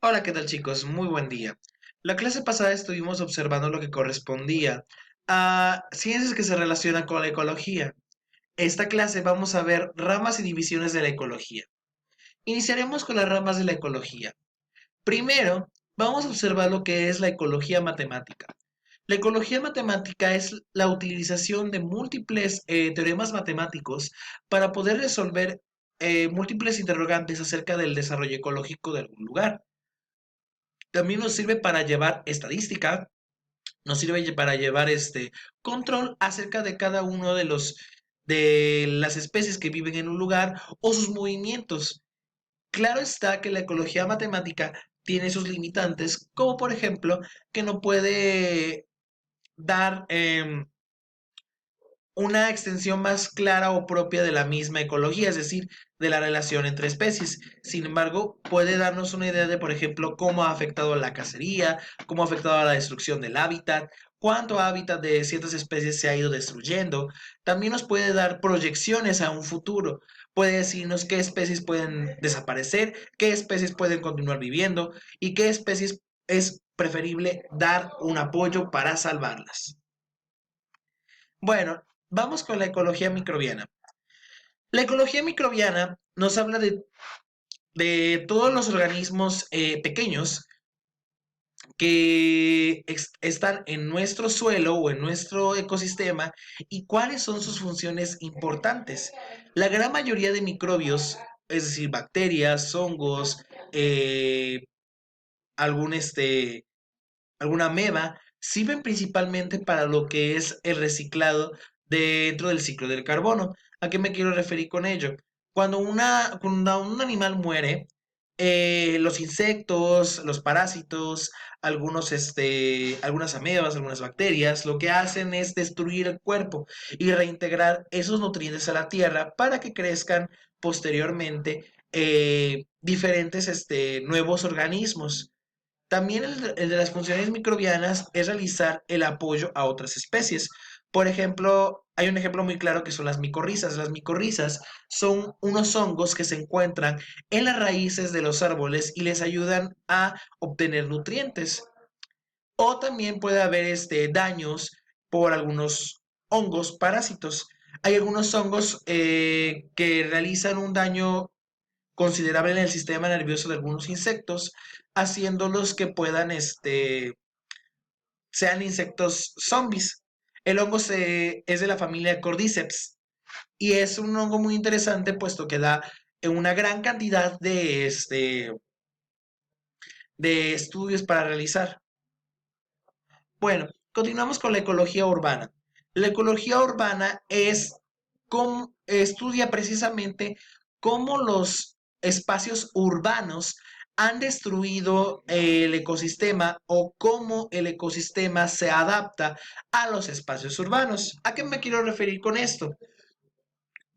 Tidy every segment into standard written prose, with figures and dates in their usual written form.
Hola, ¿qué tal chicos? Muy buen día. La clase pasada estuvimos observando lo que correspondía a ciencias que se relacionan con la ecología. Esta clase vamos a ver ramas y divisiones de la ecología. Iniciaremos con las ramas de la ecología. Primero, vamos a observar lo que es la ecología matemática. La ecología matemática es la utilización de múltiples teoremas matemáticos para poder resolver múltiples interrogantes acerca del desarrollo ecológico de algún lugar. También nos sirve para llevar estadística, nos sirve para llevar control acerca de cada uno de las especies que viven en un lugar o sus movimientos. Claro está que la ecología matemática tiene sus limitantes, como por ejemplo que no puede dar una extensión más clara o propia de la misma ecología, es decir, de la relación entre especies. Sin embargo, puede darnos una idea de, por ejemplo, cómo ha afectado a la cacería, cómo ha afectado a la destrucción del hábitat, cuánto hábitat de ciertas especies se ha ido destruyendo. También nos puede dar proyecciones a un futuro. Puede decirnos qué especies pueden desaparecer, qué especies pueden continuar viviendo y qué especies es preferible dar un apoyo para salvarlas. Bueno, vamos con la ecología microbiana. La ecología microbiana nos habla de todos los organismos pequeños que están en nuestro suelo o en nuestro ecosistema y cuáles son sus funciones importantes. La gran mayoría de microbios, es decir, bacterias, hongos, eh, algún alguna ameba, sirven principalmente para lo que es el reciclado dentro del ciclo del carbono. ¿A qué me quiero referir con ello? Cuando un animal muere, los insectos, los parásitos, algunas amebas, algunas bacterias, lo que hacen es destruir el cuerpo y reintegrar esos nutrientes a la tierra para que crezcan posteriormente diferentes nuevos organismos. También el de las funciones microbianas es realizar el apoyo a otras especies. Por ejemplo, hay un ejemplo muy claro que son las micorrizas. Las micorrizas son unos hongos que se encuentran en las raíces de los árboles y les ayudan a obtener nutrientes. O también puede haber daños por algunos hongos parásitos. Hay algunos hongos que realizan un daño considerable en el sistema nervioso de algunos insectos, haciéndolos que puedan, sean insectos zombies. Es de la familia Cordyceps y es un hongo muy interesante puesto que da una gran cantidad de estudios para realizar. Bueno, continuamos con la ecología urbana. La ecología urbana estudia precisamente cómo los espacios urbanos han destruido el ecosistema o cómo el ecosistema se adapta a los espacios urbanos. ¿A qué me quiero referir con esto?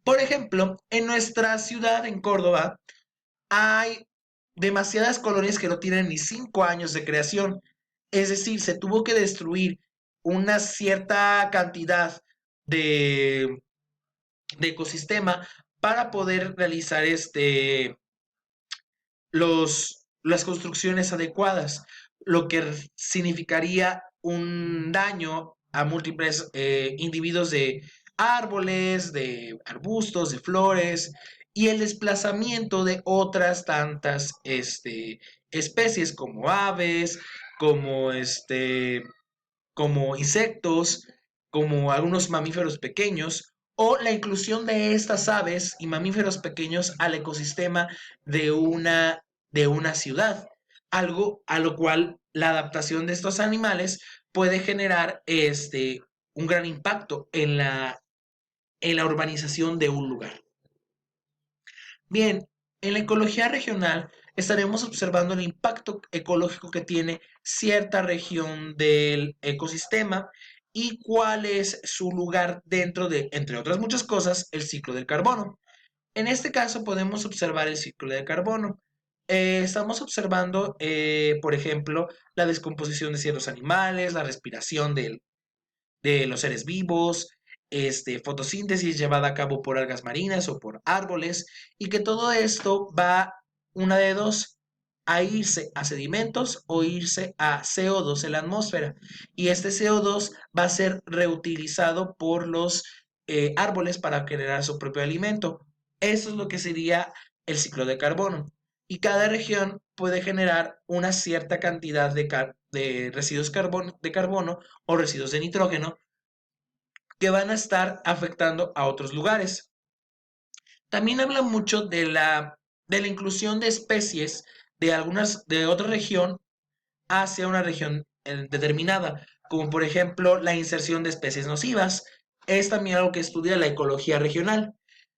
Por ejemplo, en nuestra ciudad, en Córdoba, hay demasiadas colonias que no tienen ni 5 años de creación. Es decir, se tuvo que destruir una cierta cantidad de, de ecosistema para poder realizar las construcciones adecuadas, lo que significaría un daño a múltiples individuos de árboles, de arbustos, de flores y el desplazamiento de otras tantas especies como aves, como, como insectos, como algunos mamíferos pequeños, o la inclusión de estas aves y mamíferos pequeños al ecosistema de una ciudad, algo a lo cual la adaptación de estos animales puede generar un gran impacto en la urbanización de un lugar. Bien, en la ecología regional estaremos observando el impacto ecológico que tiene cierta región del ecosistema y cuál es su lugar dentro de, entre otras muchas cosas, el ciclo del carbono. En este caso podemos observar el ciclo del carbono. Estamos observando, por ejemplo, la descomposición de ciertos animales, la respiración de los seres vivos, fotosíntesis llevada a cabo por algas marinas o por árboles, y que todo esto va una de dos. a irse a sedimentos o irse a CO2 en la atmósfera. Y este CO2 va a ser reutilizado por los árboles para generar su propio alimento. Eso es lo que sería el ciclo de carbono. Y cada región puede generar una cierta cantidad de residuos de carbono o residuos de nitrógeno que van a estar afectando a otros lugares. También habla mucho de la inclusión de especies de otra región hacia una región determinada, como por ejemplo la inserción de especies nocivas. Es también algo que estudia la ecología regional.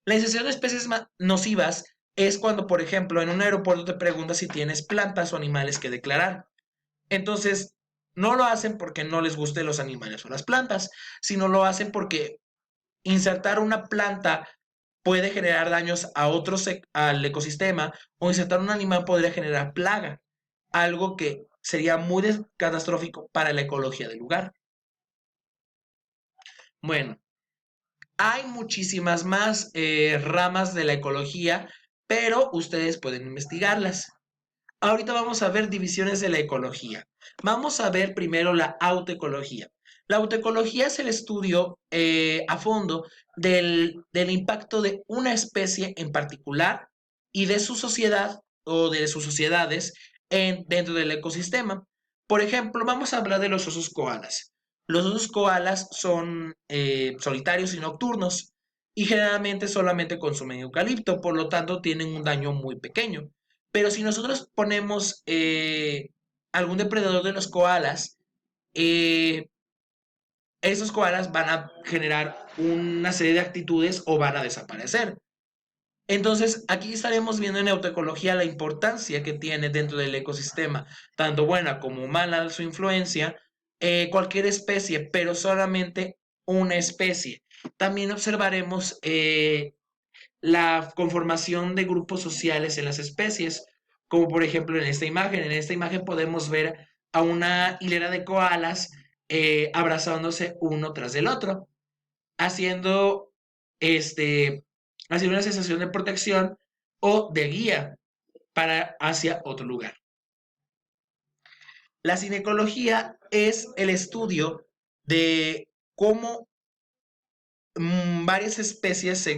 La inserción de especies nocivas es cuando, por ejemplo, en un aeropuerto te preguntas si tienes plantas o animales que declarar. Entonces, no lo hacen porque no les gusten los animales o las plantas, sino lo hacen porque insertar una planta puede generar daños al ecosistema o insertar un animal podría generar plaga, algo que sería muy catastrófico para la ecología del lugar. Bueno, hay muchísimas más ramas de la ecología, pero ustedes pueden investigarlas. Ahorita vamos a ver divisiones de la ecología. Vamos a ver primero la autoecología. La autoecología es el estudio a fondo del impacto de una especie en particular y de su sociedad o de sus sociedades dentro del ecosistema. Por ejemplo, vamos a hablar de los osos koalas. Los osos koalas son solitarios y nocturnos y generalmente solamente consumen eucalipto, por lo tanto tienen un daño muy pequeño. Pero si nosotros ponemos algún depredador de los koalas, eh, esos koalas van a generar una serie de actitudes o van a desaparecer. Entonces, aquí estaremos viendo en autoecología la importancia que tiene dentro del ecosistema, tanto buena como mala su influencia, cualquier especie, pero solamente una especie. También observaremos la conformación de grupos sociales en las especies, como por ejemplo en esta imagen. En esta imagen podemos ver a una hilera de koalas abrazándose uno tras del otro, haciendo, este, haciendo una sensación de protección o de guía para hacia otro lugar. La cinecología es el estudio de cómo varias especies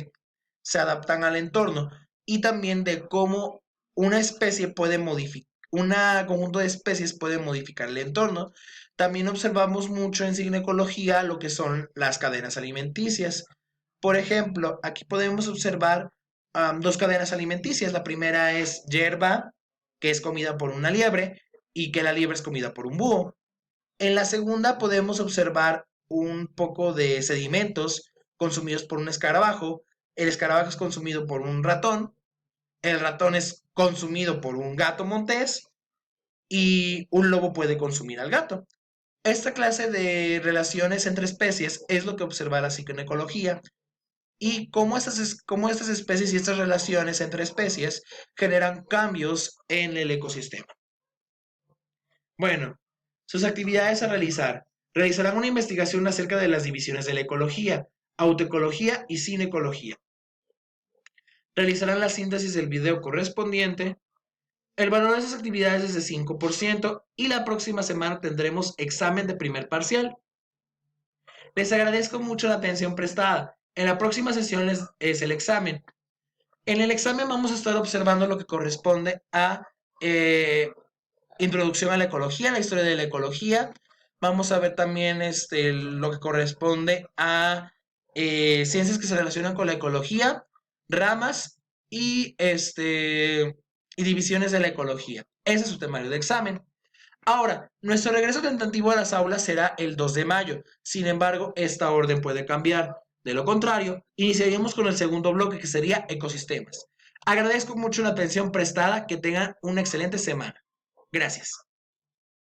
se adaptan al entorno y también de cómo una especie puede modificar, un conjunto de especies puede modificar el entorno. También observamos mucho en ginecología lo que son las cadenas alimenticias. Por ejemplo, aquí podemos observar dos cadenas alimenticias. La primera es hierba, que es comida por una liebre, y que la liebre es comida por un búho. En la segunda podemos observar un poco de sedimentos consumidos por un escarabajo. El escarabajo es consumido por un ratón. El ratón es consumido por un gato montés y un lobo puede consumir al gato. Esta clase de relaciones entre especies es lo que observa la psicoecología y cómo estas especies y estas relaciones entre especies generan cambios en el ecosistema. Bueno, sus actividades a realizar. Realizarán una investigación acerca de las divisiones de la ecología, autoecología y cinecología. Realizarán la síntesis del video correspondiente. El valor de esas actividades es de 5% y la próxima semana tendremos examen de primer parcial. Les agradezco mucho la atención prestada. En la próxima sesión es el examen. En el examen vamos a estar observando lo que corresponde a introducción a la ecología, la historia de la ecología. Vamos a ver también lo que corresponde a ciencias que se relacionan con la ecología, ramas y divisiones de la ecología. Ese es su temario de examen. Ahora, nuestro regreso tentativo a las aulas será el 2 de mayo. Sin embargo, esta orden puede cambiar. De lo contrario, iniciaríamos con el segundo bloque que sería ecosistemas. Agradezco mucho la atención prestada. Que tengan una excelente semana. Gracias.